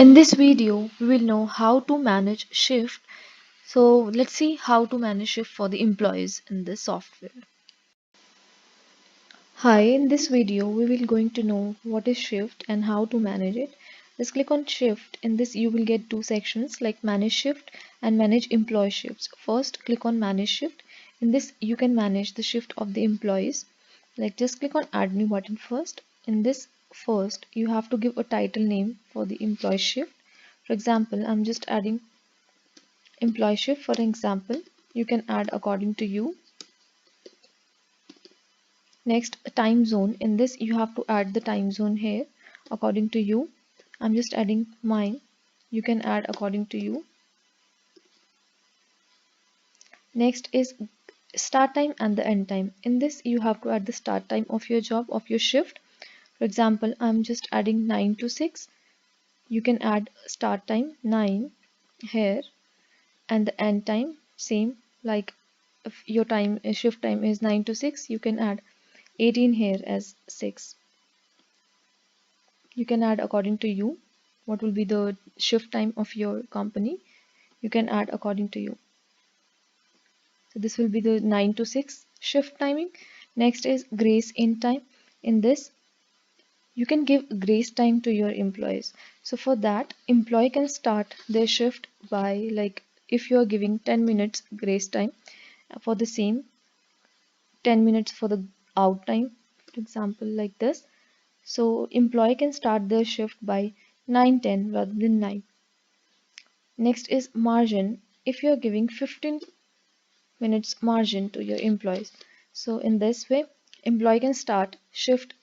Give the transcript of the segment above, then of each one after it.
In this video, we will know how to manage shift. So let's see how to manage shift for the employees in this software. Hi, in this video, we will going to know what is shift and how to manage it. Just click on shift. In this, you will get two sections like manage shift and manage employee shifts. First, click on manage shift. In this, you can manage the shift of the employees. Like just click on add new button first. In this first, you have to give a title name for the employee shift. For example, I'm just adding employee shift. For example, you can add according to you. Next, time zone. In this, you have to add the time zone here according to you. I'm just adding mine. You can add according to you. Next is start time and the end time. In this, you have to add the start time of your job, of your shift. For example, I'm just adding 9 to 6. You can add start time 9 here and the end time same, like if your time shift time is 9 to 6, you can add 18 here as 6. You can add according to you what will be the shift time of your company. You can add according to you. So this will be the 9 to 6 shift timing. Next is grace in time. In this, you can give grace time to your employees. So for that, employee can start their shift by, like, if you are giving 10 minutes grace time for the same, 10 minutes for the out time, for example, like this. So employee can start their shift by 9:10 rather than 9. Next is margin. If you are giving 15 minutes margin to your employees, so in this way, employee can start shift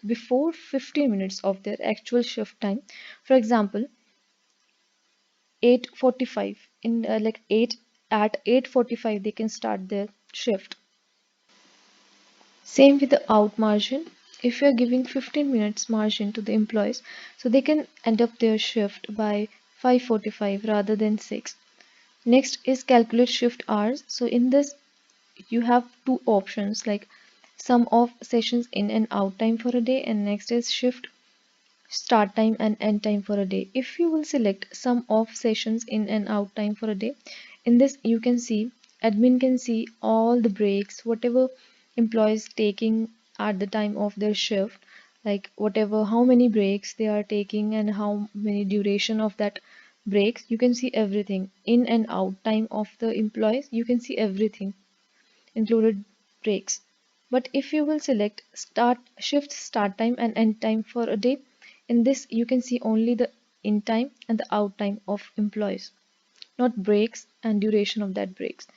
before 15 minutes of their actual shift time. For example, 8:45 in like 8 at 8:45 they can start their shift. Same with the out margin. If you're giving 15 minutes margin to the employees, so they can end up their shift by 5:45 rather than 6. Next is calculate shift hours. So in this, you have two options like sum of sessions in and out time for a day, and next is shift start time and end time for a day. If you will select sum of sessions in and out time for a day, in this you can see admin can see all the breaks, whatever employees taking at the time of their shift, like whatever how many breaks they are taking and how many duration of that breaks. You can see everything in and out time of the employees. You can see everything included breaks. But if you will select start shift start time and end time for a day, in this you can see only the in time and the out time of employees, not breaks and duration of that breaks.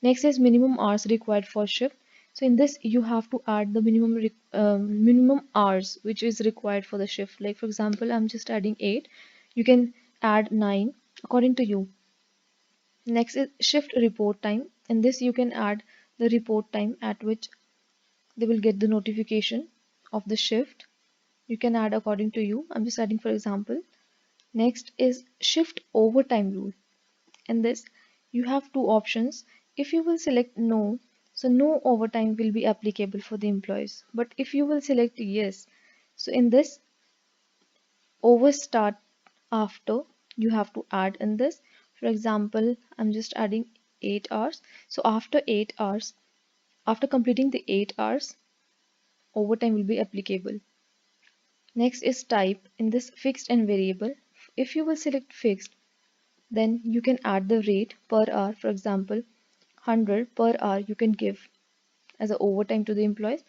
Next is minimum hours required for shift. So in this you have to add the minimum hours which is required for the shift. Like for example, I'm just adding 8. You can add 9 according to you. Next is shift report time. In this you can add the report time at which they will get the notification of the shift. You can add according to you. I'm just adding for example. Next is shift overtime rule. In this you have two options. If you will select no, so no overtime will be applicable for the employees. But if you will select yes, so in this over start after you have to add in this. For example, I'm just adding 8 hours. So after 8 hours, after completing the 8 hours, overtime will be applicable. Next is type. In this fixed and variable, if you will select fixed, then you can add the rate per hour. For example, 100 per hour you can give as a overtime to the employees.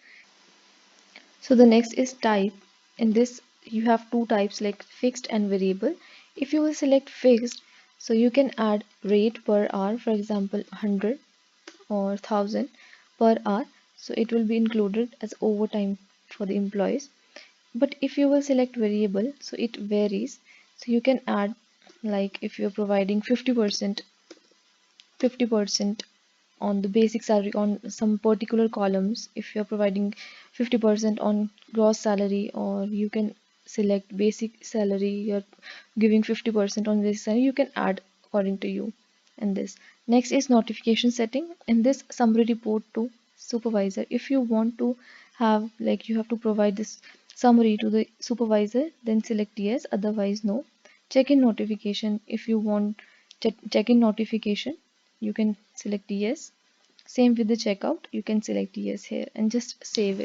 So the next is type. In this you have two types like fixed and variable. If you will select fixed, so you can add rate per hour, for example 100 or 1000 per hour, so it will be included as overtime for the employees. But if you will select variable, so it varies. So you can add, like if you're providing 50% on the basic salary on some particular columns, if you're providing 50% on gross salary, or you can select basic salary, you're giving 50% on this salary, you can add according to you in this. Next is notification setting. In this summary report to supervisor, if you want to have, like you have to provide this summary to the supervisor, then select yes, otherwise no. Check-in notification. If you want check-in notification, you can select yes. Same with the checkout, you can select yes here and just save it.